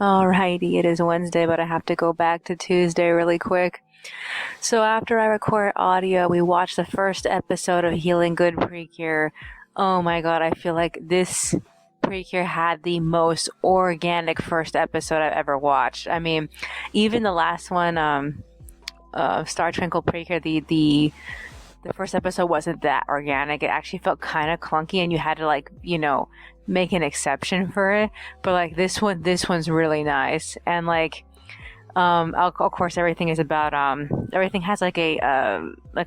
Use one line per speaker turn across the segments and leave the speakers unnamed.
Alrighty, it is Wednesday, but I have to go back to Tuesday really quick. So after I record audio, we watched the first episode of Healing Good Precure. Oh my god, I feel like this Precure had the most organic first episode I've ever watched. I mean, even the last one, Star Twinkle Precure, the first episode wasn't that organic. It actually felt kind of clunky, and you had to make an exception for it. But like this one's really nice, and of course everything is about everything has like a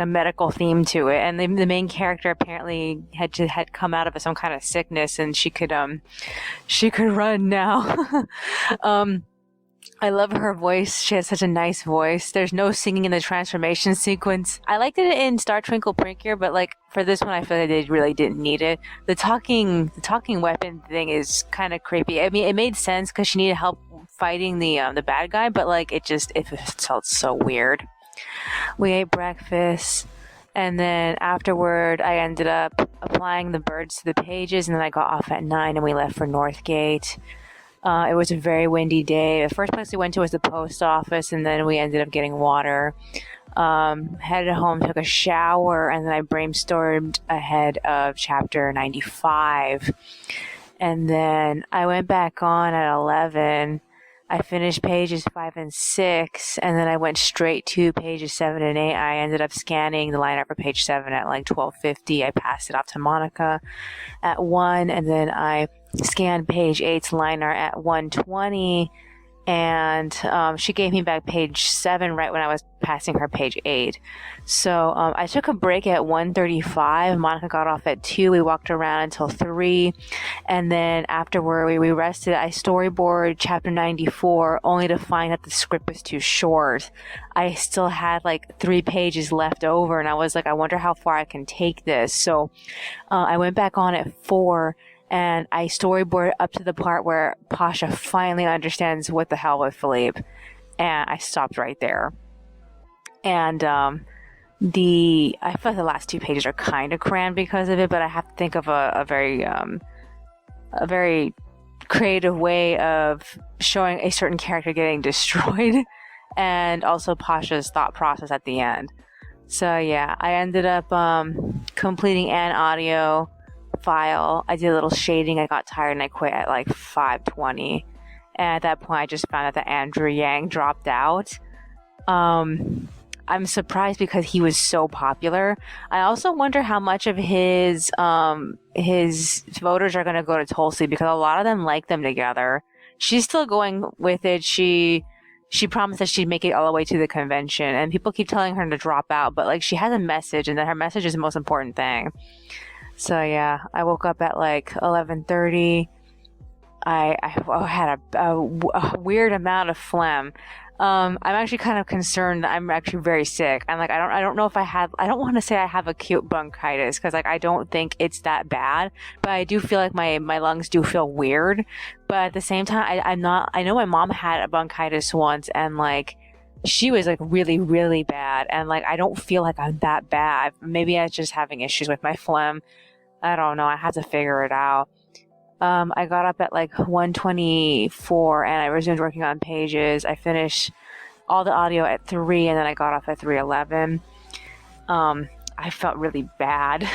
medical theme to it, and the main character apparently had come out of some kind of sickness, and she could run now. um I love her voice. She has such a nice voice. There's no singing in the transformation sequence. I liked it in Star Twinkle Precure, but like for this one, I feel like they really didn't need it. The talking weapon thing is kind of creepy. I mean, it made sense because she needed help fighting the bad guy, but like it felt so weird. We ate breakfast, and then afterward, I ended up applying the birds to the pages, and then I got off at 9, and we left for Northgate. It was a very windy day. The first place we went to was the post office, and then we ended up getting water. Headed home, took a shower, and then I brainstormed ahead of chapter 95. And then I went back on at 11. I finished pages 5 and 6, and then I went straight to pages 7 and 8. I ended up scanning the lineup for page 7 at like 12:50. I passed it off to Monica at 1, and then I scanned page eight's liner at 1:20, and she gave me back page 7 right when I was passing her page 8. So I took a break at 1:35. Monica got off at 2. We walked around until 3, and then afterward we rested. I storyboarded chapter 94 only to find that the script was too short. I still had like 3 pages left over, and I was like, I wonder how far I can take this. So I went back on at 4, and I storyboarded up to the part where Pasha finally understands what the hell with Philippe, and I stopped right there. And I feel like the last 2 pages are kind of crammed because of it, but I have to think of a very creative way of showing a certain character getting destroyed, and also Pasha's thought process at the end. So yeah, I ended up completing an audio file. I did a little shading. I got tired and I quit at like 5:20. And at that point, I just found out that Andrew Yang dropped out. I'm surprised because he was so popular. I also wonder how much of his voters are going to go to Tulsi, because a lot of them like them together. She's still going with it. She promised that she'd make it all the way to the convention, and people keep telling her to drop out, but like she has a message, and that her message is the most important thing. So yeah, I woke up at like 11:30. I had a weird amount of phlegm. I'm actually kind of concerned that I'm actually very sick. I'm like, I don't know if I don't want to say I have acute bronchitis, because like I don't think it's that bad, but I do feel like my lungs do feel weird. But at the same time, I know my mom had a bronchitis once, and like she was like really, really bad, and like I don't feel like I'm that bad. Maybe I was just having issues with my phlegm. I don't know. I had to figure it out. I got up at like 1:24, and I resumed working on pages. I finished all the audio at 3, and then I got off at 3:11. I felt really bad.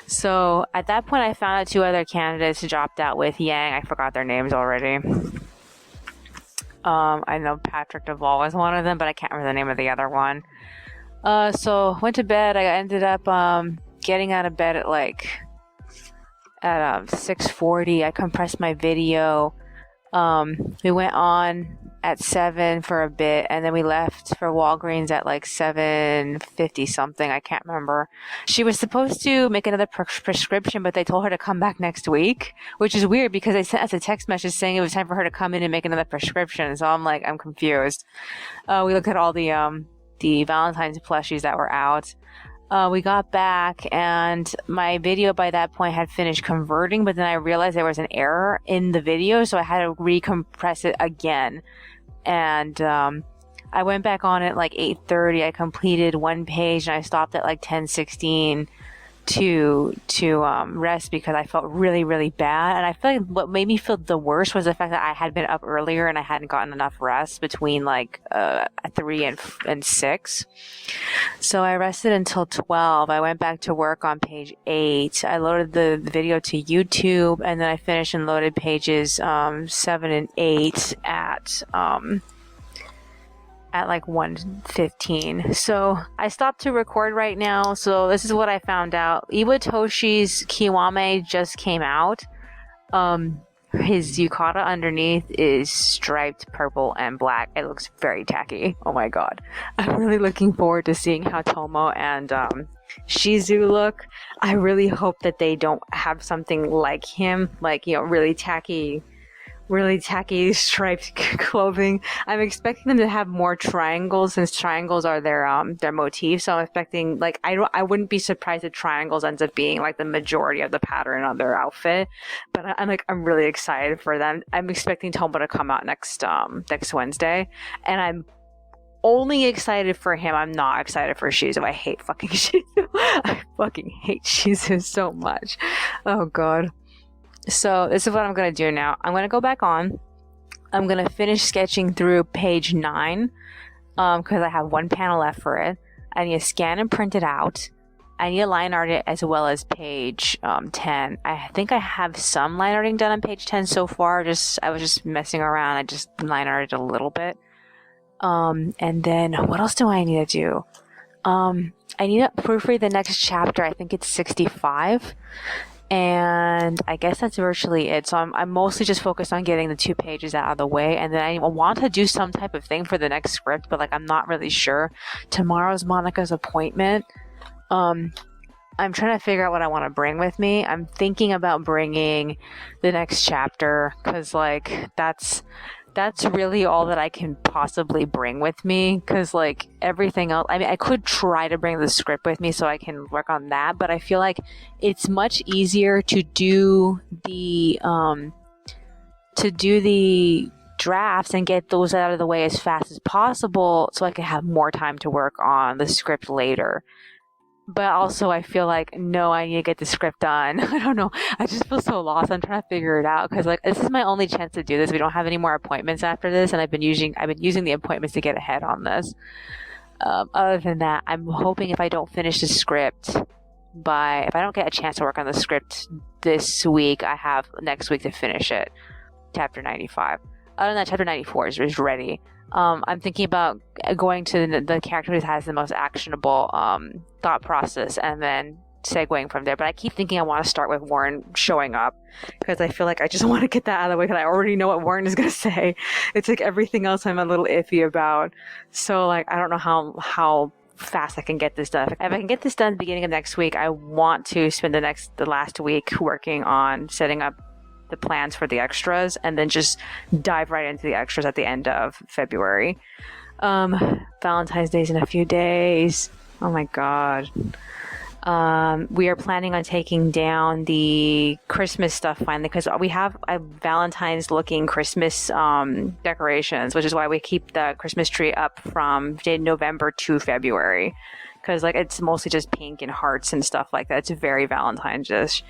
So at that point, I found out 2 other candidates who dropped out with Yang. I forgot their names already. I know Patrick Duvall was one of them, but I can't remember the name of the other one. So went to bed. I ended up getting out of bed at 6:40. I compressed my video. We went on at 7 for a bit, and then we left for Walgreens at like 7:50 something. I can't remember. She was supposed to make another prescription, but they told her to come back next week, which is weird because they sent us a text message saying it was time for her to come in and make another prescription. So I'm confused. We looked at all the Valentine's plushies that were out. We got back, and my video by that point had finished converting, but then I realized there was an error in the video, so I had to recompress it again. And I went back on at like 8:30. I completed 1 page, and I stopped at like 10:16 rest because I felt really, really bad. And I feel like what made me feel the worst was the fact that I had been up earlier and I hadn't gotten enough rest between 3 and 6. So I rested until 12. I went back to work on page 8. I loaded the video to YouTube, and then I finished and loaded pages 7 and 8 at 1:15. So I stopped to record right now. So this is what I found out. Iwatoshi's Kiwame just came out. His yukata underneath is striped purple and black. It looks very tacky. Oh my god. I'm really looking forward to seeing how Tomo and Shizu look. I really hope that they don't have something like him, really tacky striped clothing. I'm expecting them to have more triangles since triangles are their motif. So I'm expecting I wouldn't be surprised if triangles ends up being the majority of the pattern on their outfit. But I'm really excited for them. I'm expecting Tomo to come out next Wednesday, and I'm only excited for him. I'm not excited for Shizu. I hate fucking Shizu. I fucking hate Shizu so much. Oh god. So this is what I'm going to do now. I'm going to go back on. I'm going to finish sketching through page 9 because I have one panel left for it. I need to scan and print it out. I need to line art it as well as page 10. I think I have some line arting done on page 10 so far. I was just messing around. I just line arted a little bit. And then what else do I need to do? I need to proofread the next chapter. I think it's 65. And I guess that's virtually it. So I'm mostly just focused on getting the 2 pages out of the way. And then I want to do some type of thing for the next script, but I'm not really sure. Tomorrow's Monica's appointment. I'm trying to figure out what I want to bring with me. I'm thinking about bringing the next chapter because that's really all that I can possibly bring with me because everything else, I could try to bring the script with me so I can work on that, but I feel like it's much easier to do the drafts and get those out of the way as fast as possible so I can have more time to work on the script later. But also I feel no, I need to get the script done. I don't know. I just feel so lost. I'm trying to figure it out because this is my only chance to do this. We don't have any more appointments after this, and I've been using the appointments to get ahead on this. Other than that, I'm hoping if I don't finish the script if I don't get a chance to work on the script this week, I have next week to finish it. Chapter 95. Other than that, chapter 94 is ready. I'm thinking about going to the character who has the most actionable thought process and then segueing from there. But I keep thinking I want to start with Warren showing up because I feel I just want to get that out of the way because I already know what Warren is going to say. It's everything else I'm a little iffy about. So I don't know how fast I can get this done. If I can get this done at the beginning of next week, I want to spend the last week working on setting up the plans for the extras and then just dive right into the extras at the end of February. Valentine's Day's in a few days. Oh my god. We are planning on taking down the Christmas stuff finally because we have Valentine's looking Christmas decorations, which is why we keep the Christmas tree up from November to February. Because it's mostly just pink and hearts and stuff like that. It's very Valentine's-ish.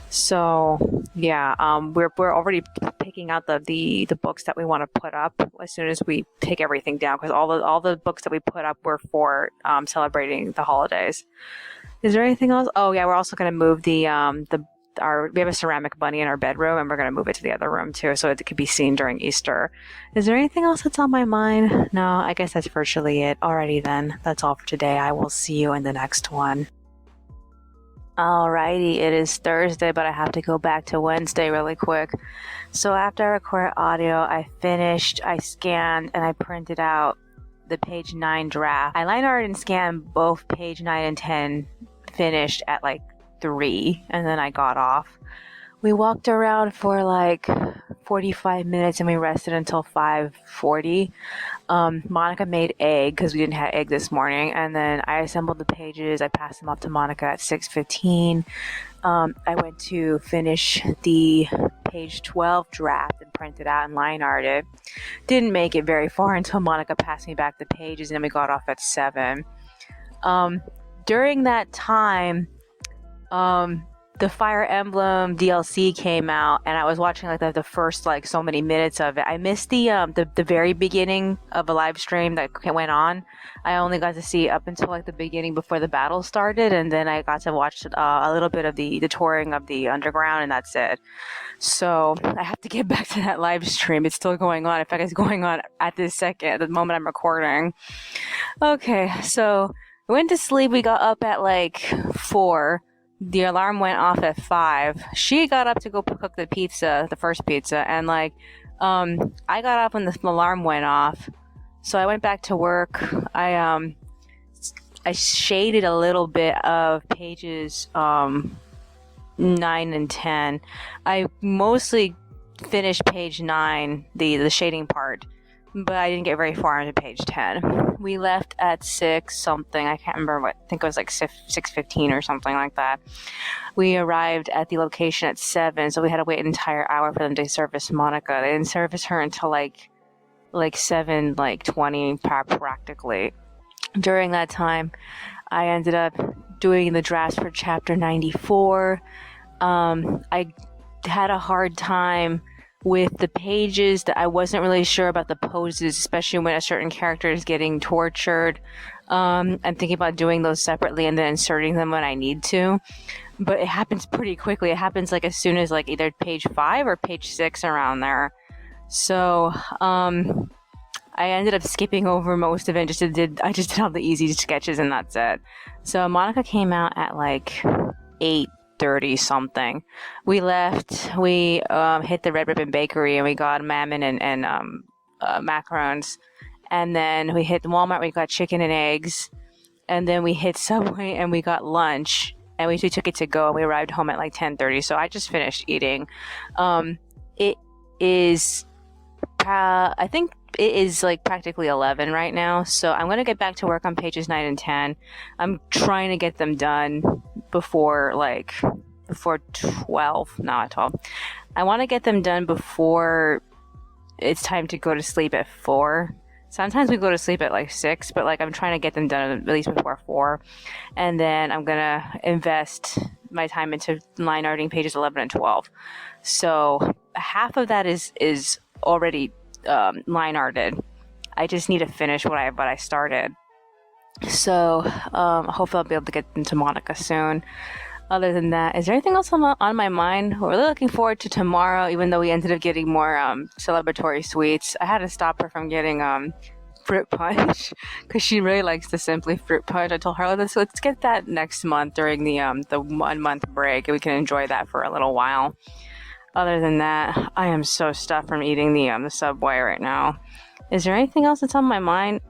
So yeah, we're already picking out the books that we want to put up as soon as we pick everything down. Because all the books that we put up were for celebrating the holidays. Is there anything else? Oh yeah, we're also going to move we have a ceramic bunny in our bedroom, and we're going to move it to the other room too, so it could be seen during Easter. Is there anything else that's on my mind? No, I guess that's virtually it. Alrighty then, that's all for today. I will see you in the next one. Alrighty, it is Thursday, but I have to go back to Wednesday really quick. So after I recorded audio, I finished, I scanned, and I printed out the page 9 draft. I line art and scanned both page 9 and 10 finished at 3, and then I got off. We walked around for 45 minutes and we rested until 5:40. Monica made egg because we didn't have egg this morning, and then I assembled the pages. I passed them off to Monica at 6:15. I went to finish the page 12 draft and print it out and line art it. Didn't make it very far until Monica passed me back the pages, and then we got off at 7. During that time, the Fire Emblem DLC came out, and I was watching like the first like so many minutes of it. I missed the very beginning of a live stream that went on. I only got to see up until like the beginning before the battle started, and then I got to watch a little bit of the touring of the underground, and that's it. So I have to get back to that live stream. It's still going on. In fact, it's going on at this second, at the moment I'm recording. Okay, so we went to sleep. We got up at like 4. The alarm went off at 5. She got up to go cook the pizza, the first pizza, and like, I got up when the alarm went off. So I went back to work. I shaded a little bit of pages 9 and 10. I mostly finished page 9, the shading part, but I didn't get very far into page 10. We left at 6 something. I can't remember what. I think it was like 6:15 or something like that. We arrived at the location at 7, so we had to wait an entire hour for them to service Monica. They didn't service her until like 7, like 20 practically. During that time, I ended up doing the drafts for chapter 94. I had a hard time with the pages that I wasn't really sure about the poses, especially when a certain character is getting tortured. I'm thinking about doing those separately and then inserting them when I need to. But it happens pretty quickly. It happens like as soon as like either page 5 or page 6 around there. So I ended up skipping over most of it. I just did all the easy sketches and that's it. So Monica came out at like 8:30 something. We left. We hit the Red Ribbon Bakery and we got mammon and macarons. And then we hit Walmart. We got chicken and eggs. And then we hit Subway and we got lunch. And we took it to go. And we arrived home at like 10:30. So I just finished eating. It is. I think it is like practically 11 right now. So I'm going to get back to work on pages 9 and 10. I'm trying to get them done before 12. Not 12. I want to get them done before it's time to go to sleep at 4. Sometimes we go to sleep at like 6, but like I'm trying to get them done at least before 4. And then I'm going to invest my time into line arting pages 11 and 12. So half of that is already line arted. I just need to finish what I started. So hopefully I'll be able to get into Monica soon. Other than that, is there anything else on my mind? We're really looking forward to tomorrow, even though we ended up getting more celebratory sweets. I had to stop her from getting fruit punch because she really likes the Simply Fruit Punch. I told her, let's get that next month during the 1 month break, and we can enjoy that for a little while. Other than that, I am so stuffed from eating the Subway right now. Is there anything else that's on my mind?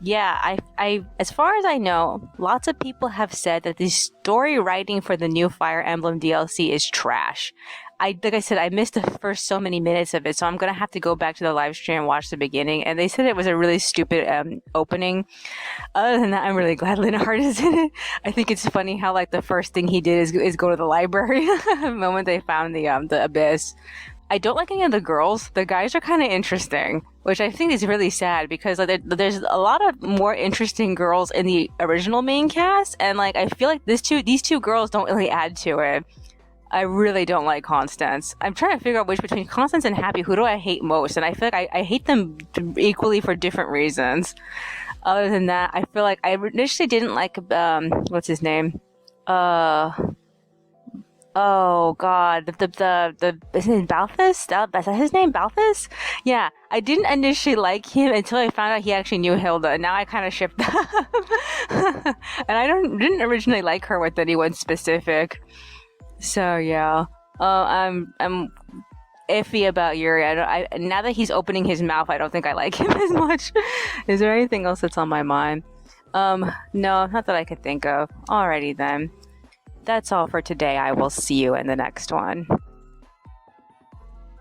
Yeah, I as far as I know, lots of people have said that the story writing for the new Fire Emblem DLC is trash. Like I said, I missed the first so many minutes of it, so I'm gonna have to go back to the live stream and watch the beginning. And they said it was a really stupid opening. Other than that, I'm really glad Linhart is in it. I think it's funny how like the first thing he did is go to the library the moment they found the abyss. I don't like any of the girls. The guys are kind of interesting, which I think is really sad because like, there's a lot of more interesting girls in the original main cast, and like I feel like these two girls don't really add to it. I really don't like Constance. I'm trying to figure out which between Constance and Happy, who do I hate most? And I feel like I hate them equally for different reasons. Other than that, I feel like I initially didn't like what's his name? Oh God, the is his name Balthus? Is that his name, Balthus? Yeah, I didn't initially like him until I found out he actually knew Hilda, and now I kind of ship them. And I didn't originally like her with anyone specific. So yeah, I'm iffy about Yuri. Now that he's opening his mouth, I don't think I like him as much. Is there anything else that's on my mind? No, not that I could think of. Alrighty then. That's all for today. I will see you in the next one.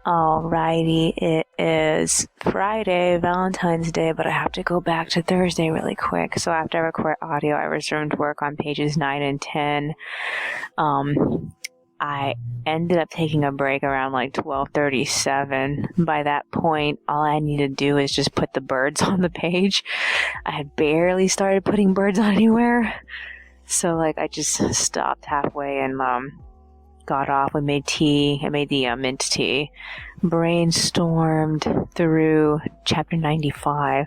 Alrighty, it is Friday, Valentine's Day, but I have to go back to Thursday really quick. So after I record audio, I resumed work on pages 9 and 10. I ended up taking a break around like 12:37. By that point, all I need to do is just put the birds on the page. I had barely started putting birds on anywhere. So like I just stopped halfway and got off. We made tea. I made the mint tea. Brainstormed through chapter 95.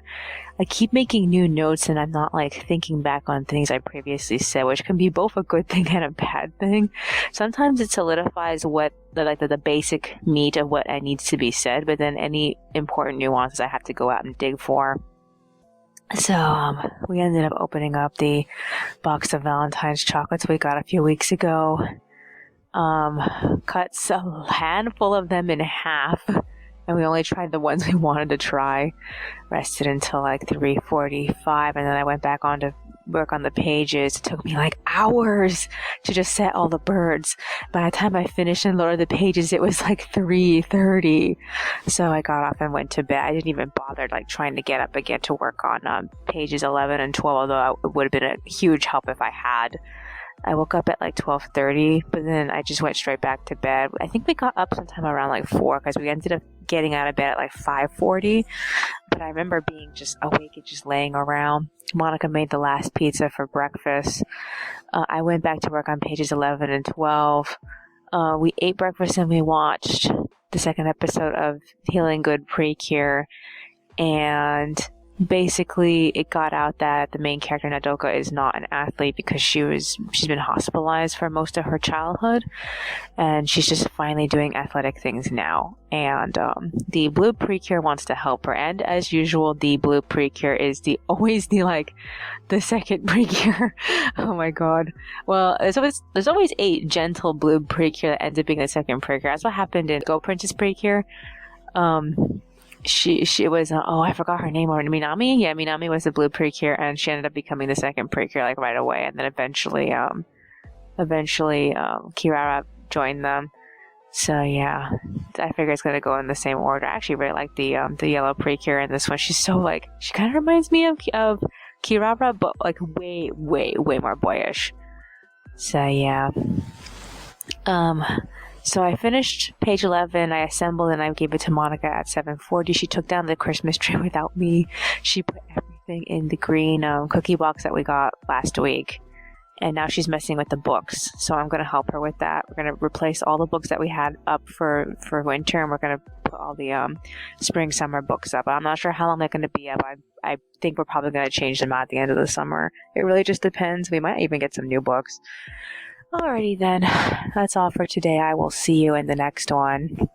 I keep making new notes and I'm not like thinking back on things I previously said, which can be both a good thing and a bad thing. Sometimes it solidifies what the basic meat of what needs to be said, but then any important nuances I have to go out and dig for. So we ended up opening up the box of Valentine's chocolates we got a few weeks ago. Cut a handful of them in half, and we only tried the ones we wanted to try. Rested until like 3:45, and then I went back on to work on the pages. It took me like hours to just set all the birds. By the time I finished and loaded the pages, it was like 3:30. So I got off and went to bed. I didn't even bother like trying to get up again to work on pages 11 and 12, although it would have been a huge help if I had. I woke up at like 12:30, but then I just went straight back to bed. I think we got up sometime around like 4 because we ended up getting out of bed at like 5:40. But I remember being just awake and just laying around. Monica made the last pizza for breakfast. I went back to work on pages 11 and 12. We ate breakfast and we watched the second episode of Healing Good Precure. And basically it got out that the main character Nadoka is not an athlete because she's been hospitalized for most of her childhood, and she's just finally doing athletic things now. And the blue precure wants to help her, and as usual the blue precure is always the second precure. Oh my god. Well, there's always a gentle blue precure that ends up being the second precure. That's what happened in Go Princess Precure. She was I forgot her name already. Minami? Yeah, Minami was the blue precure, and she ended up becoming the second precure like right away, and then eventually Kirara joined them. So yeah, I figure it's gonna go in the same order. I actually really like the yellow precure in this one. She's so she kind of reminds me of Kirara, but like way more boyish. So yeah. So I finished page 11, I assembled, and I gave it to Monica at 7:40. She took down the Christmas tree without me. She put everything in the green cookie box that we got last week. And now she's messing with the books. So I'm going to help her with that. We're going to replace all the books that we had up for winter, and we're going to put all the spring, summer books up. I'm not sure how long they're going to be up. I think we're probably going to change them out at the end of the summer. It really just depends. We might even get some new books. Alrighty then, that's all for today. I will see you in the next one.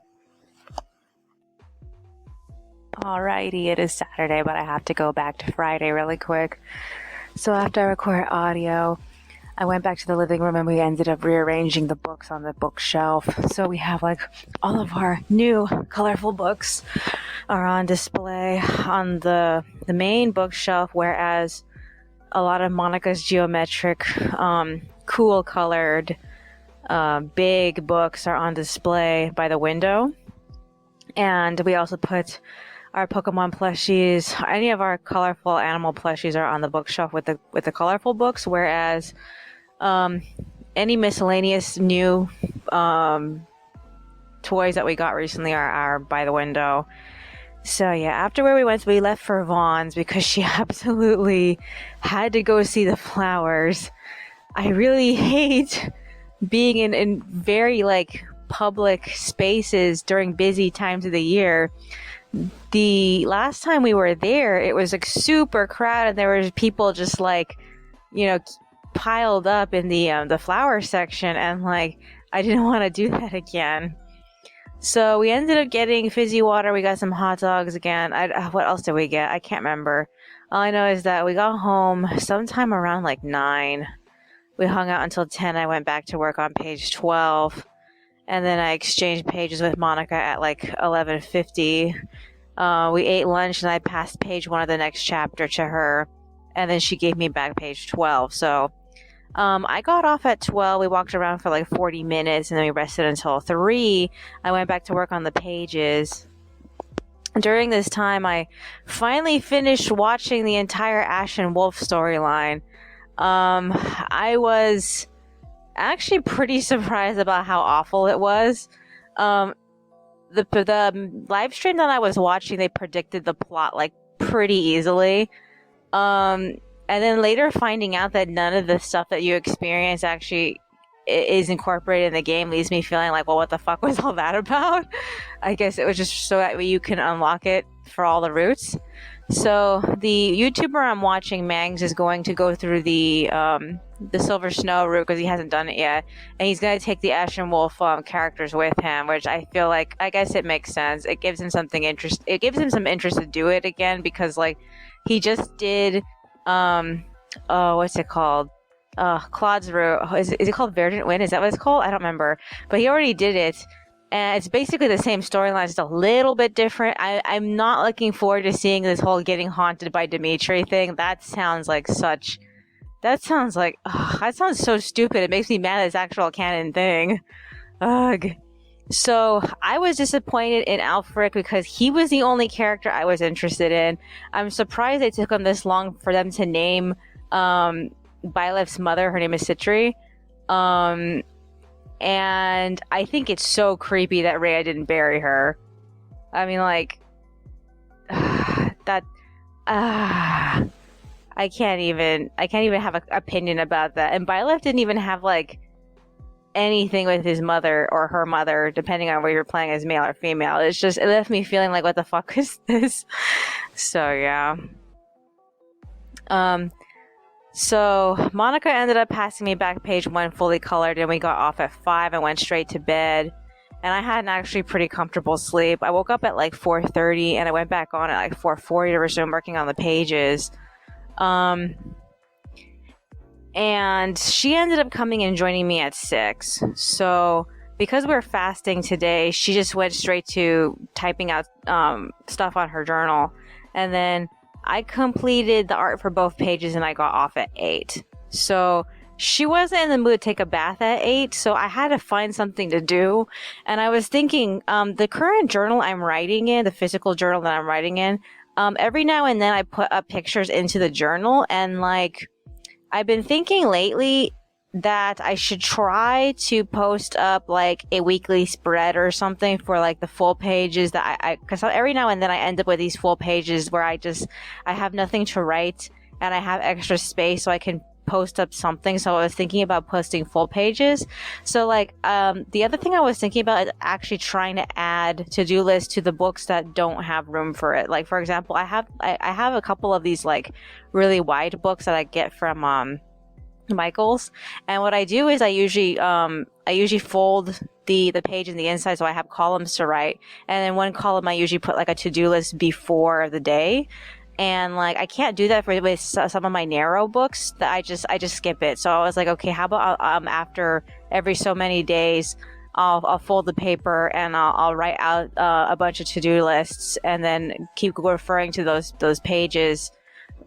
Alrighty, it is Saturday, but I have to go back to Friday really quick. So after I record audio, I went back to the living room and we ended up rearranging the books on the bookshelf. So we have all of our new colorful books are on display on the main bookshelf, whereas a lot of Monica's geometric, cool colored, big books are on display by the window. And we also put our Pokemon plushies, any of our colorful animal plushies are on the bookshelf with the colorful books, whereas any miscellaneous new toys that we got recently are by the window. So yeah, after where we went, we left for Vaughn's because she absolutely had to go see the flowers. I really hate being in very public spaces during busy times of the year. The last time we were there, it was super crowded. There was people just piled up in the flower section, and I didn't want to do that again. So we ended up getting fizzy water. We got some hot dogs again. What else did we get? I can't remember. All I know is that we got home sometime around 9. We hung out until 10. I went back to work on page 12. And then I exchanged pages with Monica at 11:50. We ate lunch and I passed page 1 of the next chapter to her. And then she gave me back page 12. So I got off at 12. We walked around for 40 minutes and then we rested until 3. I went back to work on the pages. During this time, I finally finished watching the entire Ash and Wolf storyline. I was actually pretty surprised about how awful it was. The live stream that I was watching, they predicted the plot pretty easily. And And then later finding out that none of the stuff that you experience actually is incorporated in the game leaves me feeling like, well, what the fuck was all that about? I guess it was just so that you can unlock it for all the routes. So the YouTuber I'm watching, Mangs, is going to go through the Silver Snow route because he hasn't done it yet, and he's going to take the Ash and Wolf characters with him, which I feel like, I guess it makes sense. It gives him something interest. It gives him some interest to do it again because like he just did what's it called? Claude's route. Is it called Verdant Wind? Is that what it's called? I don't remember. But he already did it. And it's basically the same storyline, just a little bit different. I'm not looking forward to seeing this whole getting haunted by Dimitri thing. That sounds so stupid. It makes me mad it's actual canon thing. Ugh. So I was disappointed in Alfric because he was the only character I was interested in. I'm surprised it took them this long for them to name Byleth's mother. Her name is Citri. And I think it's so creepy that Rhea didn't bury her. I mean, like, that, I can't even have an opinion about that. And Byleth didn't even have, like, anything with his mother or her mother, depending on whether you're playing as male or female. It left me feeling like, what the fuck is this? So, yeah. So Monica ended up passing me back page 1 fully colored, and we got off at 5 and went straight to bed. And I had an actually pretty comfortable sleep. I woke up at like 4:30 and I went back on at like 4:40 to resume working on the pages. And she ended up coming and joining me at 6. So because we're fasting today, she just went straight to typing out stuff on her journal. And then I completed the art for both pages and I got off at 8. So she wasn't in the mood to take a bath at 8, so I had to find something to do. And I was thinking, the current journal I'm writing in, the physical journal that I'm writing in, every now and then I put up pictures into the journal, and like, I've been thinking lately that I should try to post up like a weekly spread or something for like the full pages that because every now and then I end up with these full pages where I have nothing to write and I have extra space so I can post up something. So I was thinking about posting full pages. So like, the other thing I was thinking about is actually trying to add to-do lists to the books that don't have room for it. Like, for example, I have a couple of these like really wide books that I get from, Michael's, and what I do is I usually fold the page in the inside so I have columns to write, and then one column I usually put like a to-do list before the day, and like I can't do that with some of my narrow books that I just skip it. So I was like, okay, how about after every so many days I'll fold the paper and I'll write out a bunch of to-do lists and then keep referring to those pages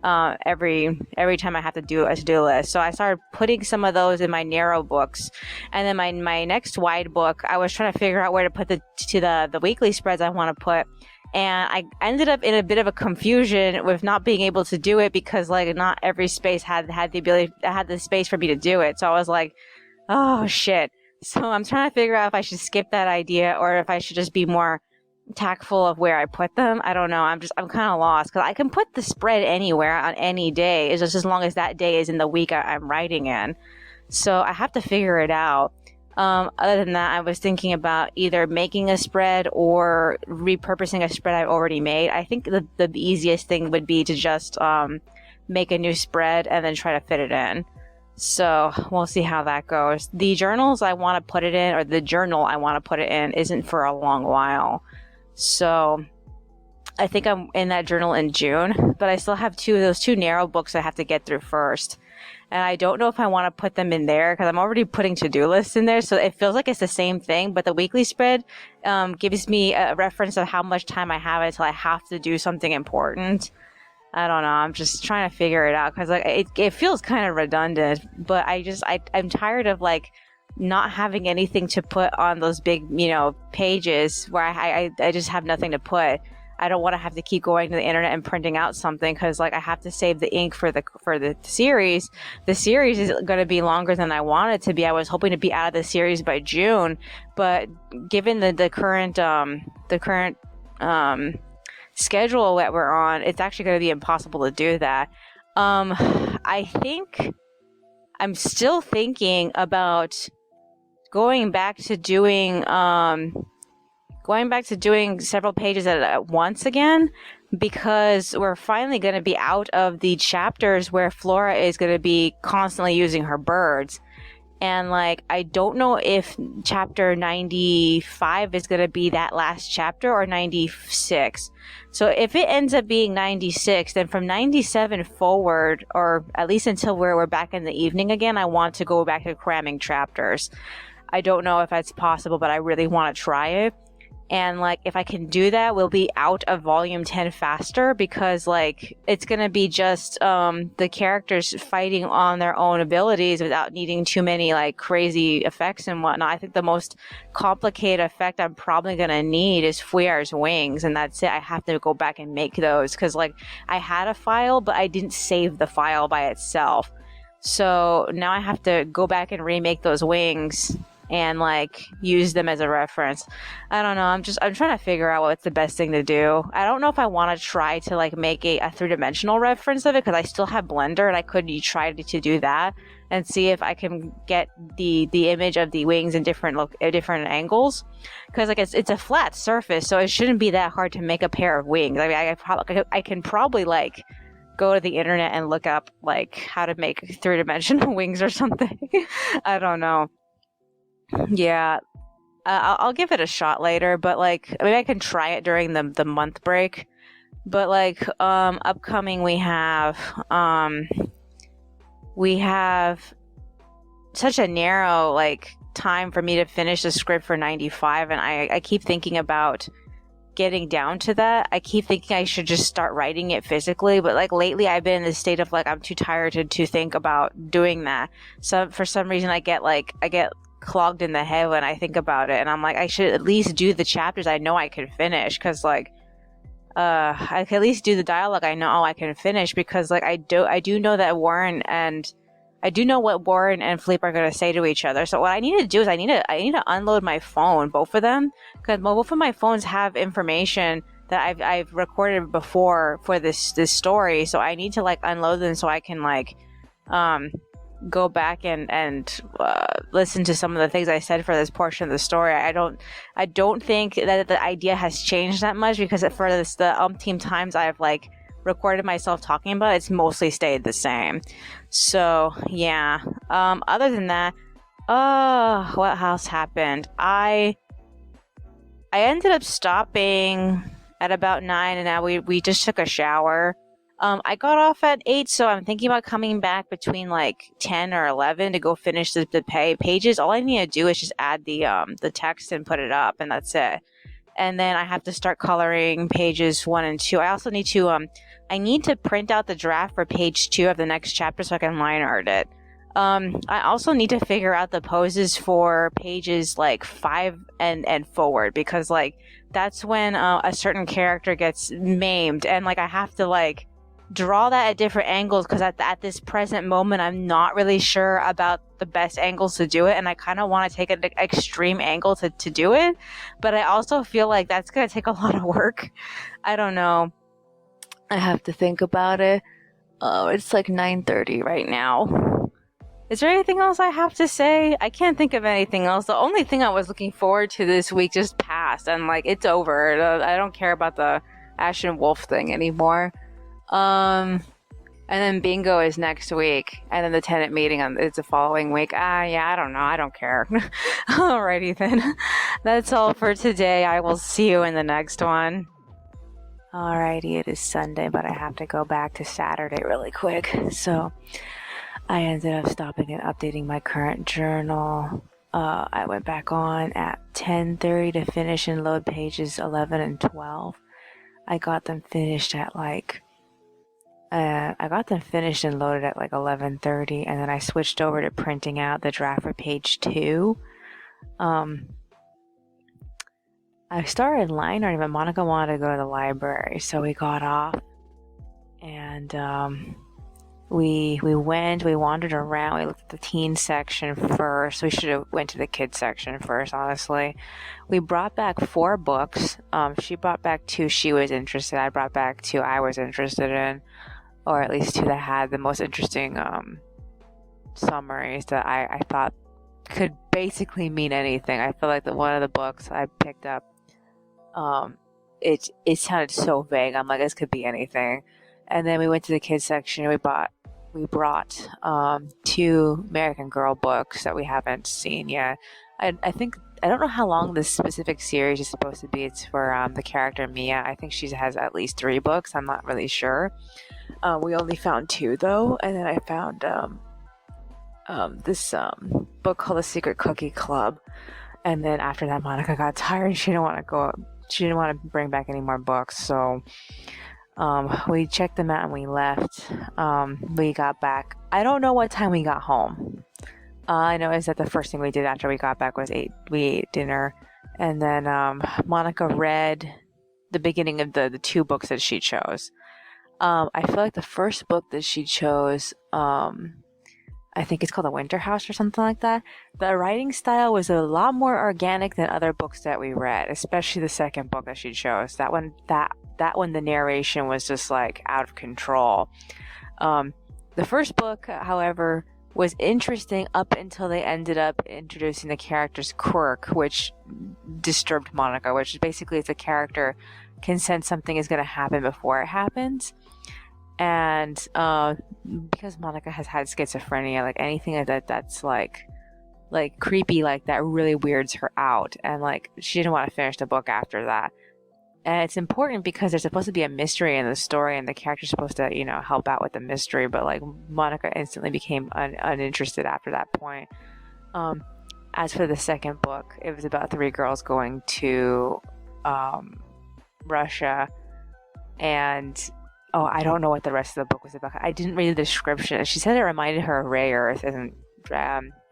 every time I have to do a to-do list. So I started putting some of those in my narrow books, and then my next wide book, I was trying to figure out where to put the weekly spreads I want to put, and I ended up in a bit of a confusion with not being able to do it because like not every space had the space for me to do it. So I was like, oh shit. So I'm trying to figure out if I should skip that idea or if I should just be more tactful of where I put them. I don't know. I'm kind of lost because I can put the spread anywhere on any day. It's just as long as that day is in the week I'm writing in. So I have to figure it out. Other than that, I was thinking about either making a spread or repurposing a spread I've already made. I think the easiest thing would be to just make a new spread and then try to fit it in. So we'll see how that goes. The journals I want to put it in, or the journal I want to put it in, isn't for a long while. So I think I'm in that journal in June, but I still have those two narrow books I have to get through first. And I don't know if I want to put them in there because I'm already putting to-do lists in there. So it feels like it's the same thing, but the weekly spread gives me a reference of how much time I have until I have to do something important. I don't know. I'm just trying to figure it out because like it feels kind of redundant, but I'm tired of like not having anything to put on those big, pages where I just have nothing to put. I don't want to have to keep going to the internet and printing out something because like I have to save the ink for the series. The series is going to be longer than I want it to be. I was hoping to be out of the series by June, but given the current schedule that we're on, it's actually going to be impossible to do that. I think I'm still thinking about going back to doing several pages at once again, because we're finally going to be out of the chapters where Flora is going to be constantly using her birds. And like, I don't know if chapter 95 is going to be that last chapter or 96. So if it ends up being 96, then from 97 forward, or at least until we're back in the evening again, I want to go back to cramming chapters. I don't know if that's possible, but I really want to try it. And like, if I can do that, we'll be out of volume 10 faster, because like, it's going to be just the characters fighting on their own abilities without needing too many like crazy effects and whatnot. I think the most complicated effect I'm probably going to need is Fuyar's wings, and that's it. I have to go back and make those, because like, I had a file, but I didn't save the file by itself. So now I have to go back and remake those wings and like use them as a reference. I don't know. I'm trying to figure out what's the best thing to do. I don't know if I want to try to like make a three-dimensional reference of it, because I still have Blender, and I could try to do that and see if I can get the image of the wings in different angles, because like it's a flat surface, so it shouldn't be that hard to make a pair of wings. I mean, I can probably like go to the internet and look up like how to make three-dimensional wings or something. I don't know. Yeah, I'll give it a shot later, but like, maybe I can try it during the month break. But like, upcoming we have such a narrow like time for me to finish the script for 95, and I keep thinking about getting down to that. I keep thinking I should just start writing it physically, but like lately I've been in this state of like, I'm too tired to think about doing that. So for some reason I get clogged in the head when I think about it, and I'm like, I should at least do the chapters I know I can finish, because like I can at least do the dialogue I know I can finish, because like I do know that I do know what Warren and Philippe are going to say to each other. So what I need to do is I need to unload my phone, both of them, because both of my phones have information that I've recorded before for this story. So I need to like unload them so I can like go back and listen to some of the things I said for this portion of the story. I don't think that the idea has changed that much, because for the umpteen times I've like recorded myself talking about it, it's mostly stayed the same. So yeah. Other than that, what else happened? I ended up stopping at about 9, and now we just took a shower. I got off at 8, so I'm thinking about coming back between like 10 or 11 to go finish the pages. All I need to do is just add the text and put it up, and that's it. And then I have to start coloring pages 1 and 2. I also need to I need to print out the draft for page 2 of the next chapter so I can line art it. I also need to figure out the poses for pages like 5 and forward, because like that's when a certain character gets maimed, and like I have to like draw that at different angles, because at this present moment I'm not really sure about the best angles to do it, and I kind of want to take an extreme angle to do it, but I also feel like that's going to take a lot of work. I don't know. I have to think about it. Oh, it's like 9:30 right now. Is there anything else I have to say? I can't think of anything else. The only thing I was looking forward to this week just passed, and like it's over. I don't care about the Ash and Wolf thing anymore. And then bingo is next week, and then the tenant meeting is the following week. Yeah, I don't know. I don't care. Alrighty then. That's all for today. I will see you in the next one. Alrighty, it is Sunday, but I have to go back to Saturday really quick. So I ended up stopping and updating my current journal. I went back on at 10:30 to finish and load pages 11 and 12. I got them finished at like and loaded at like 11:30, and then I switched over to printing out the draft for page 2. I started line arting, but Monica wanted to go to the library, so we got off, and we wandered around. We looked at the teen section first. We should have went to the kids section first, honestly. We brought back 4 books. She brought back 2 she was interested in. I brought back 2 I was interested in. or at least two that had the most interesting summaries that I thought could basically mean anything. I feel like one of the books I picked up, it sounded so vague. I'm like, this could be anything. And then we went to the kids section and we brought two American Girl books that we haven't seen yet. I think, I don't know how long this specific series is supposed to be. It's for the character Mia. I think she has at least 3 books. I'm not really sure. We only found 2 though, and then I found this book called The Secret Cookie Club. And then after that, Monica got tired and she didn't want to bring back any more books. So we checked them out and we left. We got back. I don't know what time we got home. I know is that the first thing we did after we got back was we ate dinner, and then Monica read the beginning of the 2 books that she chose. I feel like the first book that she chose, I think it's called The Winter House or something like that. The writing style was a lot more organic than other books that we read, especially the second book that she chose. That one, the narration was just like out of control. The first book, however, was interesting up until they ended up introducing the character's quirk, which disturbed Monica, which basically is a character can sense something is going to happen before it happens. And because Monica has had schizophrenia, like anything that's like creepy like that really weirds her out, and like she didn't want to finish the book after that. And it's important because there's supposed to be a mystery in the story, and the character's supposed to, help out with the mystery. But like Monica instantly became uninterested after that point. As for the second book, it was about 3 girls going to Russia, and I don't know what the rest of the book was about. I didn't read the description. She said it reminded her of Ray Earth, and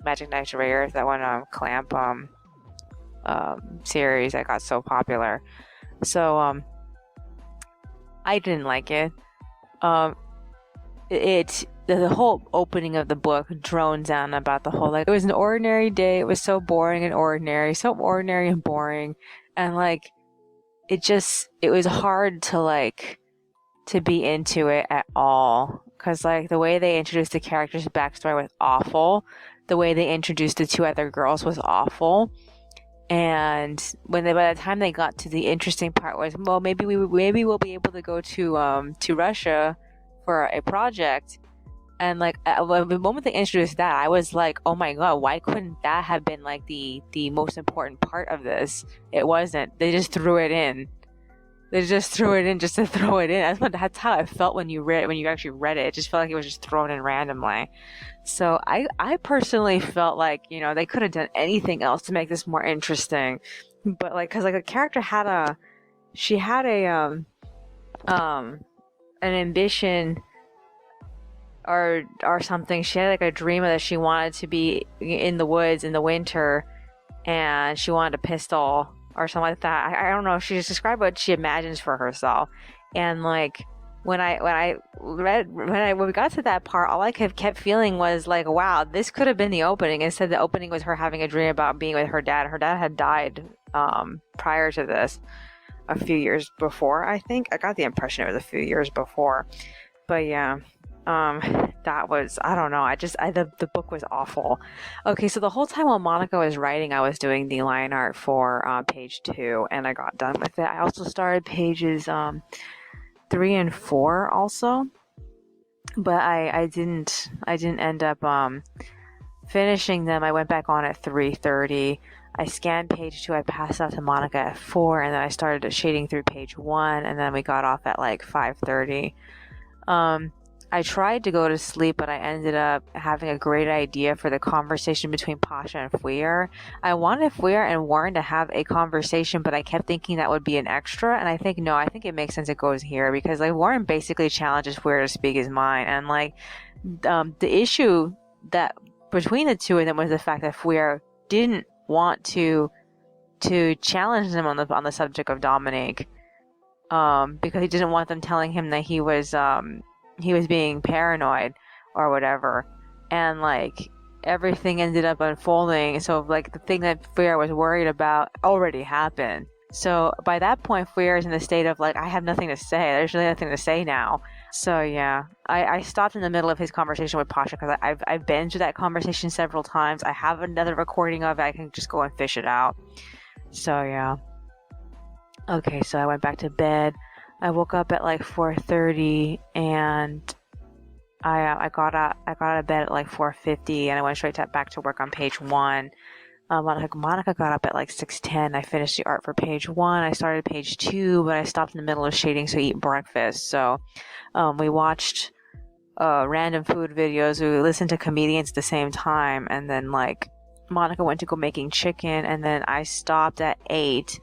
Magic Knights Ray Earth, that one Clamp series that got so popular. So I didn't like it. The whole opening of the book drones on about the whole, like, it was an ordinary day. It was so boring and ordinary, so ordinary and boring, and like it was hard to be into it at all, because like the way they introduced the character's backstory was awful. The way they introduced the 2 other girls was awful. And by the time they got to the interesting part was, well, maybe we'll be able to go to Russia for a project. And like the moment they introduced that, I was like, oh my god, why couldn't that have been like the most important part of this? It wasn't. They just threw it in. They just threw it in just to throw it in. That's how it felt when you actually read it. It just felt like it was just thrown in randomly. So I personally felt like, they could have done anything else to make this more interesting. But like, cause like the character had an ambition or something. She had like a dream that she wanted to be in the woods in the winter, and she wanted a pistol or something like that. I don't know. She just described what she imagines for herself. And like when we got to that part, all I kept feeling was like, wow, this could have been the opening. Instead, the opening was her having a dream about being with her dad. Her dad had died prior to this, a few years before. I think I got the impression it was a few years before. But yeah. That was, I don't know, the book was awful. Okay, so the whole time while Monica was writing, I was doing the line art for page 2, and I got done with it. I also started pages 3 and 4 also, but I didn't end up finishing them. I went back on at 3:30. I scanned page 2, I passed out to Monica at 4, and then I started shading through page 1, and then we got off at like 5:30. I tried to go to sleep, but I ended up having a great idea for the conversation between Pasha and Fuir. I wanted Fuir and Warren to have a conversation, but I kept thinking that would be an extra, and I think it makes sense it goes here, because like Warren basically challenges Fuir to speak his mind, and like the issue that between the two of them was the fact that Fuir didn't want to challenge them on the subject of Dominique, because he didn't want them telling him that he was being paranoid or whatever, and like everything ended up unfolding. So like the thing that Fuir was worried about already happened, So by that point, Fuyer is in the state of like, I have nothing to say. There's really nothing to say now. So yeah, I stopped in the middle of his conversation with Pasha because I've been through that conversation several times. I have another recording of it. I can just go and fish it out. So yeah. Okay, so I went back to bed. I woke up at like 4:30 and I got out of bed at like 4:50 and I went straight back to work on page 1. Monica got up at like 6:10. I finished the art for page 1. I started page 2, but I stopped in the middle of shading to eat breakfast. So we watched random food videos. We listened to comedians at the same time, and then like Monica went to go making chicken, and then I stopped at 8.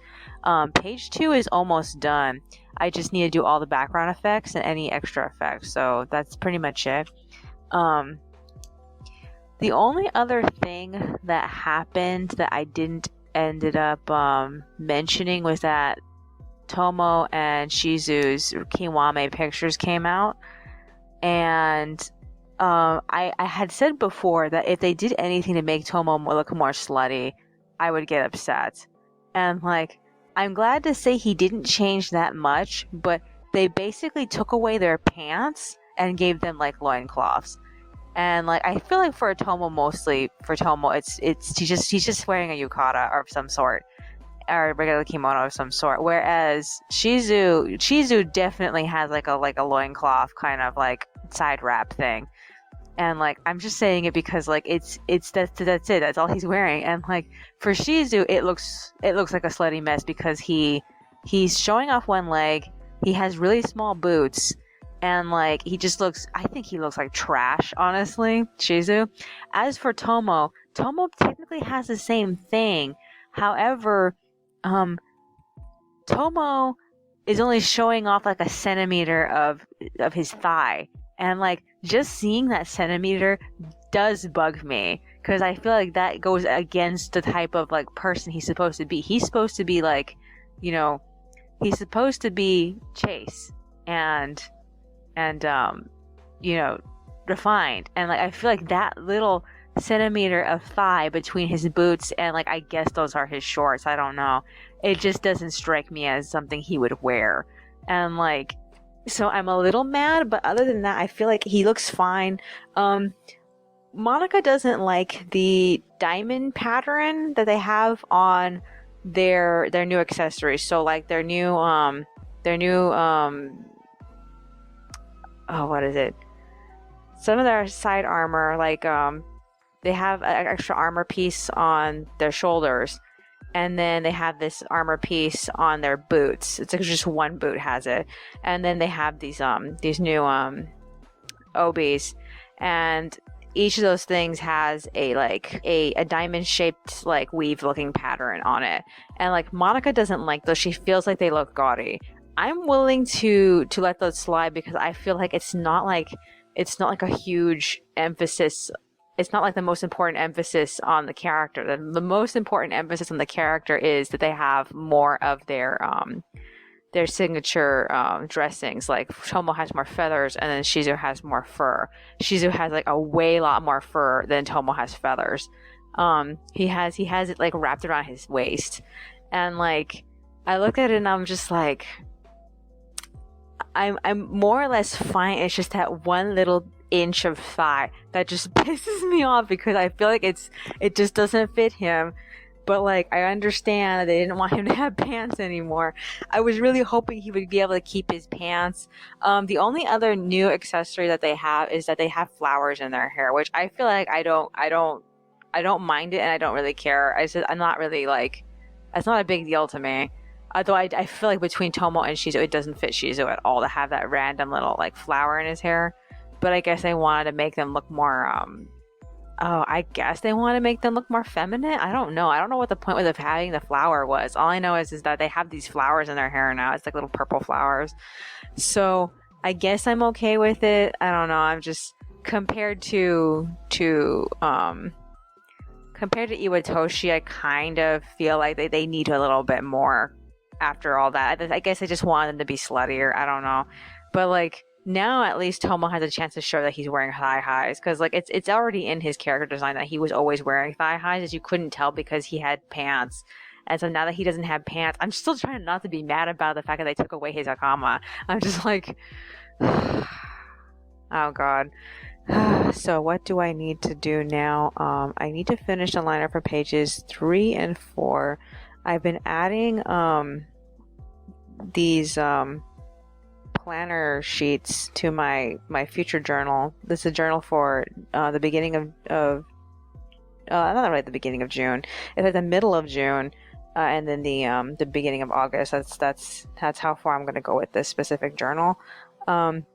Page 2 is almost done. I just need to do all the background effects and any extra effects. So that's pretty much it. The only other thing that happened that I didn't ended up mentioning was that Tomo and Shizu's Kiwame pictures came out. And I had said before that if they did anything to make Tomo look more slutty, I would get upset. And like, I'm glad to say he didn't change that much, but they basically took away their pants and gave them like loincloths. And like, I feel like for Tomo, he's just wearing a yukata of some sort, or a regular kimono of some sort. Whereas Shizu definitely has like a loincloth kind of like side wrap thing. And like, I'm just saying it because like that's it. That's all he's wearing. And like for Shizu, it looks like a slutty mess because he's showing off one leg. He has really small boots. And like, I think he looks like trash, honestly, Shizu. As for Tomo technically has the same thing. However, Tomo is only showing off like a centimeter of his thigh. And like, just seeing that centimeter does bug me. Because I feel like that goes against the type of like person he's supposed to be. He's supposed to be like, he's supposed to be chaste and refined. And like, I feel like that little centimeter of thigh between his boots and like, I guess those are his shorts, I don't know, it just doesn't strike me as something he would wear. And like, so I'm a little mad, but other than that, I feel like he looks fine. Monica doesn't like the diamond pattern that they have on their new accessories. So like their new what is it? Some of their side armor, like they have an extra armor piece on their shoulders, and then they have this armor piece on their boots. It's like just one boot has it, and then they have these new obies, and each of those things has a diamond shaped like weave looking pattern on it. And like, Monica doesn't like those. She feels like they look gaudy. I'm willing to let those slide because I feel like it's not like a huge emphasis. It's not like the most important emphasis on the character. The most important emphasis on the character is that they have more of their signature dressings. Like Tomo has more feathers, and then Shizu has more fur. Shizu has like a way lot more fur than Tomo has feathers. He has it like wrapped around his waist, and like, I look at it and I'm just like, I'm more or less fine. It's just that one little inch of thigh that just pisses me off because I feel like it just doesn't fit him. But like, I understand that they didn't want him to have pants anymore. I was really hoping he would be able to keep his pants. The only other new accessory that they have is that they have flowers in their hair, which I feel like I don't mind it, and I don't really care. I'm not really like, it's not a big deal to me. Although I feel like between Tomo and Shizu, it doesn't fit Shizu at all to have that random little like flower in his hair. But I guess they wanted to make them look more, I guess they want to make them look more feminine. I don't know. I don't know what the point of having the flower was. All I know is that they have these flowers in their hair now. It's like little purple flowers. So I guess I'm okay with it. I don't know. I'm just compared to Iwatoshi, I kind of feel like they need a little bit more after all that. I guess I just wanted them to be sluttier. I don't know. But like, now at least Tomo has a chance to show that he's wearing thigh highs, because like it's already in his character design that he was always wearing thigh highs, as you couldn't tell because he had pants. And so now that he doesn't have pants, I'm still trying not to be mad about the fact that they took away his akama. I'm just like, oh God. So what do I need to do now? I need to finish the liner for pages 3 and 4. I've been adding these planner sheets to my future journal. This is a journal for the beginning of not really the beginning of June. It's like the middle of June, and then the beginning of August. That's how far I'm gonna go with this specific journal. And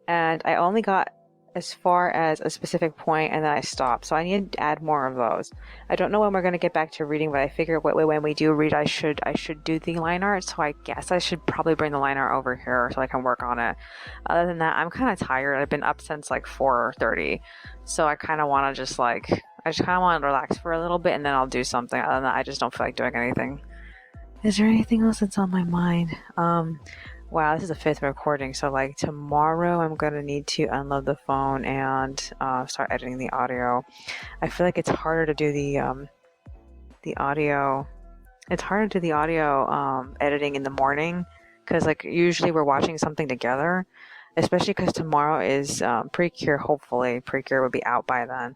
I only got as far as a specific point, and then I stopped. So I need to add more of those. I don't know when we're going to get back to reading, but I figure when we do read, I should do the line art. So I guess I should probably bring the line art over here so I can work on it. Other than that, I'm kind of tired. I've been up since like 4:30, so I kind of want to just like relax for a little bit, and then I'll do something. Other than that, I just don't feel like doing anything. Is there anything else that's on my mind? Wow, this is the 5th recording, so like tomorrow I'm gonna need to unload the phone and start editing the audio. I feel like it's harder to do the audio. It's harder to do the audio editing in the morning because like usually we're watching something together, especially because tomorrow is Precure. Hopefully, Precure will be out by then,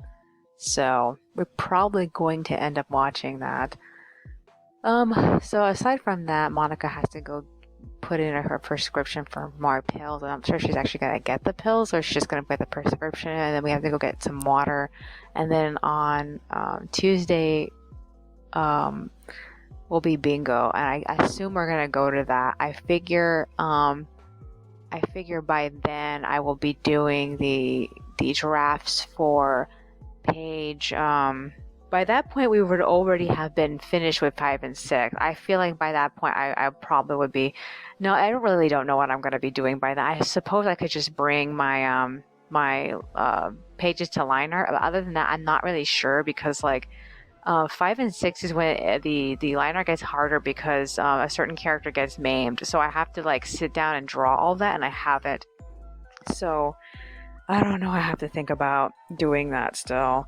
so we're probably going to end up watching that. So aside from that, Monica has to go put in her prescription for more pills, and I'm sure she's actually gonna get the pills, or she's just gonna get the prescription, and then we have to go get some water, and then on Tuesday will be bingo, and I assume we're gonna go to that. I figure by then I will be doing the drafts for page by that point we would already have been finished with 5 and 6. I feel like by that point I probably would be. No, I don't know what I'm going to be doing by then. I suppose I could just bring my my pages to liner. But other than that, I'm not really sure because like 5 and 6 is when the liner gets harder because a certain character gets maimed. So I have to like sit down and draw all that, and I haven't. So I don't know. I have to think about doing that still.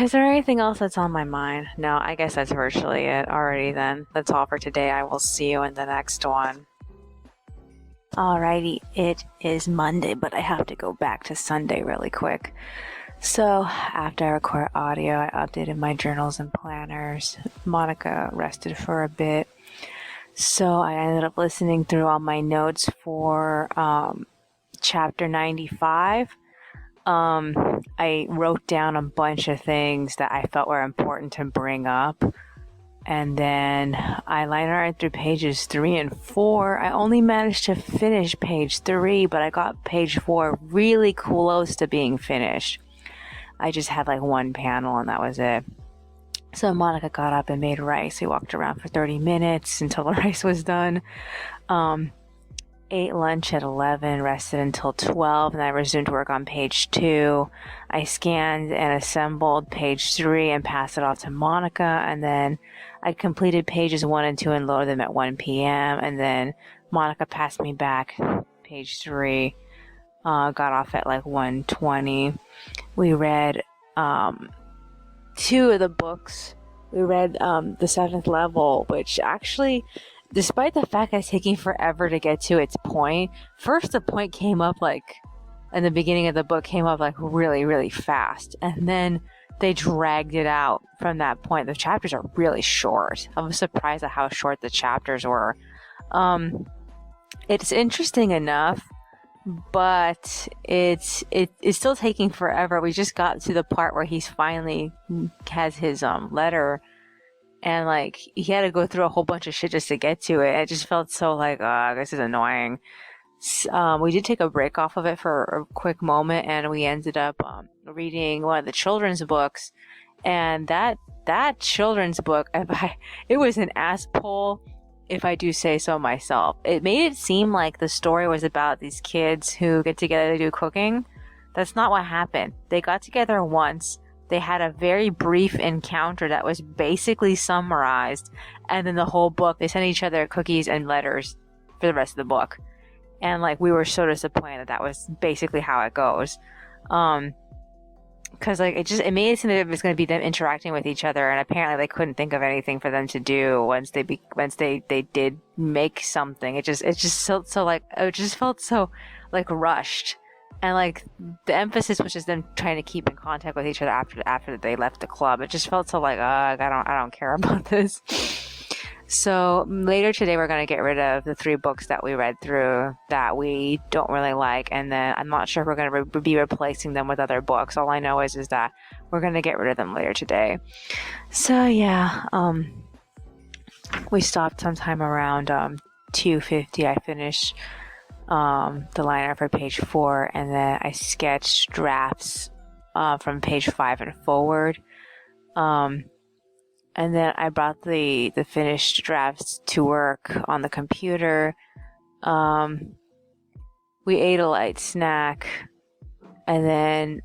Is there anything else that's on my mind? No, I guess that's virtually it. Alrighty then. That's all for today. I will see you in the next one. Alrighty, it is Monday, but I have to go back to Sunday really quick. So, after I record audio, I updated my journals and planners. Monica rested for a bit. So, I ended up listening through all my notes for chapter 95. I wrote down a bunch of things that I felt were important to bring up, and then I line art through pages 3 and 4. I only managed to finish page 3, but I got page 4 really close to being finished. I just had like one panel and that was it. So Monica got up and made rice. We walked around for 30 minutes until the rice was done. Ate lunch at 11, rested until 12, and I resumed work on page 2. I scanned and assembled page 3 and passed it off to Monica, and then I completed pages 1 and 2 and loaded them at 1 p.m., and then Monica passed me back page 3, got off at like 1:20. We read 2 of the books. We read The Seventh Level, which actually, despite the fact that it's taking forever to get to its point, first the point came up like, in the beginning of the book came up like really, really fast. And then they dragged it out from that point. The chapters are really short. I was surprised at how short the chapters were. It's interesting enough, but it's still taking forever. We just got to the part where he's finally has his letter. And like he had to go through a whole bunch of shit just to get to it. It just felt so like, this is annoying. We did take a break off of it for a quick moment, and we ended up reading one of the children's books. And that children's book, it was an ass pull, if I do say so myself. It made it seem like the story was about these kids who get together to do cooking. That's not what happened. They got together once. They had a very brief encounter that was basically summarized, and then the whole book, they sent each other cookies and letters for the rest of the book. And like we were so disappointed that was basically how it goes. Because like it made it seem that it was going to be them interacting with each other, and apparently they couldn't think of anything for them to do once they did make something. It just felt so like it just felt so like rushed, and like the emphasis was just them trying to keep in contact with each other after they left the club. It just felt so like I don't care about this. So later today, we're going to get rid of the 3 books that we read through that we don't really like. And then I'm not sure if we're going to be replacing them with other books. All I know is that we're going to get rid of them later today. So yeah, we stopped sometime around 2:50. I finished the liner for page 4, and then I sketched drafts from page 5 and forward. And then I brought the finished drafts to work on the computer. We ate a light snack, and then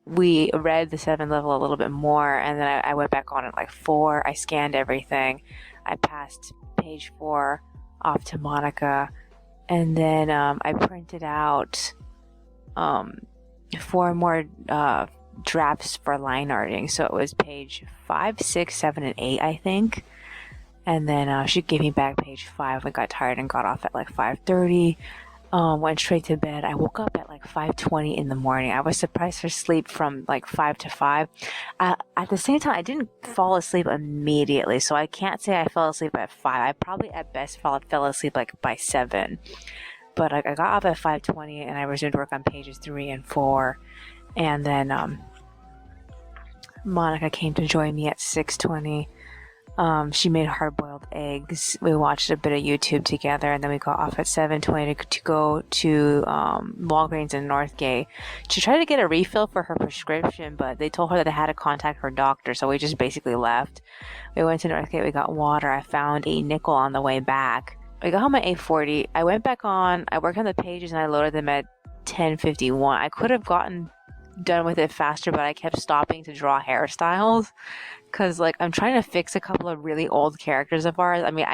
we read the 7th level a little bit more, and then I went back on at like 4. I scanned everything. I passed page 4 off to Monica, and then I printed out 4 more drafts for line arting. So it was page 5, 6, 7, and 8, I think. And then she gave me back page 5. I got tired and got off at like 5:30. Went straight to bed. I woke up at like 5:20 in the morning. I was surprised for sleep from like 5 to 5. At the same time, I didn't fall asleep immediately, so I can't say I fell asleep at 5. I probably at best fell asleep like by 7. But I got up at 5:20 and I resumed work on pages 3 and 4. And then Monica came to join me at 6:20. She made hard-boiled eggs. We watched a bit of YouTube together, and then we got off at 7:20 to go to Walgreens in Northgate to try to get a refill for her prescription, but they told her that they had to contact her doctor, so we just basically left. We went to Northgate, we got water. I found a nickel on the way back. We got home at 8:40. I went back on, I worked on the pages, and I loaded them at 10:51. I could have gotten done with it faster, but I kept stopping to draw hairstyles because like I'm trying to fix a couple of really old characters of ours. I mean,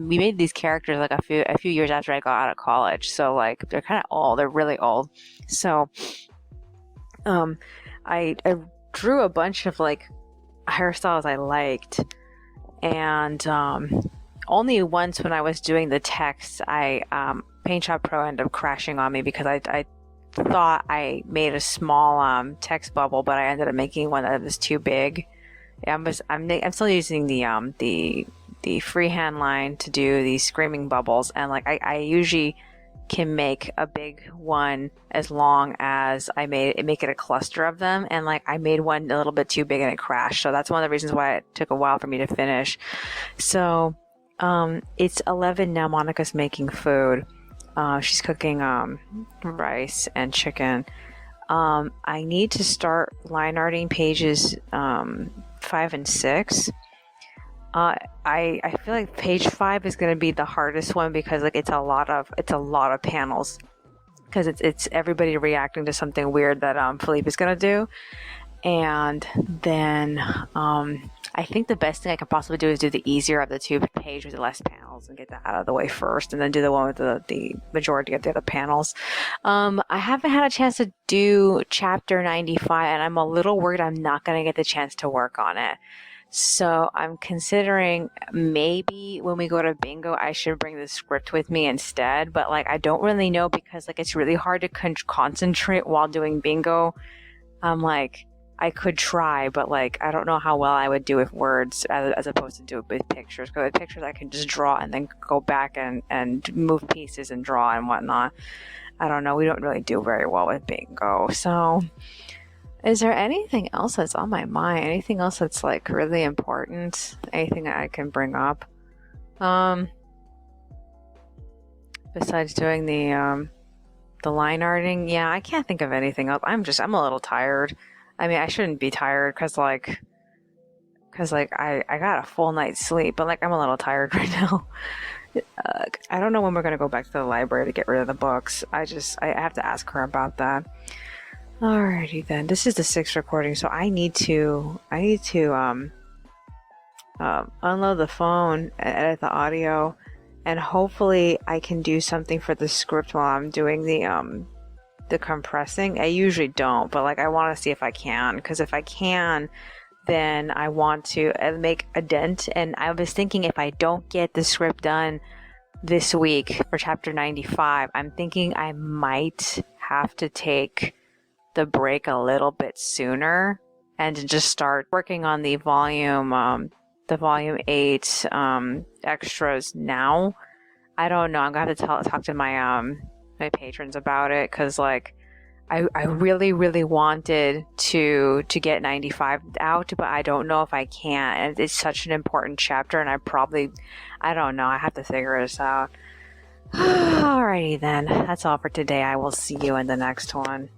we made these characters like a few years after I got out of college, so like they're kind of old. They're really old. So I drew a bunch of like hairstyles I liked, and only once when I was doing the text, Paint Shop Pro ended up crashing on me because I thought I made a small text bubble, but I ended up making one that was too big. I'm still using the freehand line to do these screaming bubbles, and like I usually can make a big one as long as I make it a cluster of them, and like I made one a little bit too big and it crashed. So that's one of the reasons why it took a while for me to finish. So it's 11 now. Monica's making food. She's cooking rice and chicken. I need to start line arting pages 5 and 6. I feel like page 5 is going to be the hardest one because like it's a lot of panels because it's everybody reacting to something weird that Philippe is going to do. And then I think the best thing I could possibly do is do the easier of the 2 page with the less panels and get that out of the way first, and then do the one with the majority of the other panels. I haven't had a chance to do chapter 95, and I'm a little worried I'm not going to get the chance to work on it. So I'm considering maybe when we go to bingo, I should bring the script with me instead. But like I don't really know because like it's really hard to concentrate while doing bingo. I'm like, I could try, but like I don't know how well I would do with words as opposed to do it with pictures. Because with pictures I can just draw and then go back and move pieces and draw and whatnot. I don't know. We don't really do very well with bingo. So is there anything else that's on my mind? Anything else that's like really important? Anything that I can bring up? Besides doing the line arting? Yeah, I can't think of anything else. I'm a little tired. I mean, I shouldn't be tired because I got a full night's sleep, but like I'm a little tired right now. I don't know when we're gonna go back to the library to get rid of the books. I have to ask her about that. Alrighty then. This is the 6th recording, so I need to unload the phone, edit the audio, and hopefully I can do something for the script while I'm doing the the compressing. I usually don't, but like I want to see if I can, because if I can, then I want to make a dent. And I was thinking, if I don't get the script done this week for chapter 95, I'm thinking I might have to take the break a little bit sooner and to just start working on the volume 8 extras now. I don't know. I'm gonna have to talk to my my patrons about it, because like I really wanted to get 95 out, but I don't know if I can. And it's such an important chapter, and I don't know. I have to figure this out. Alrighty then. That's all for today. I will see you in the next one.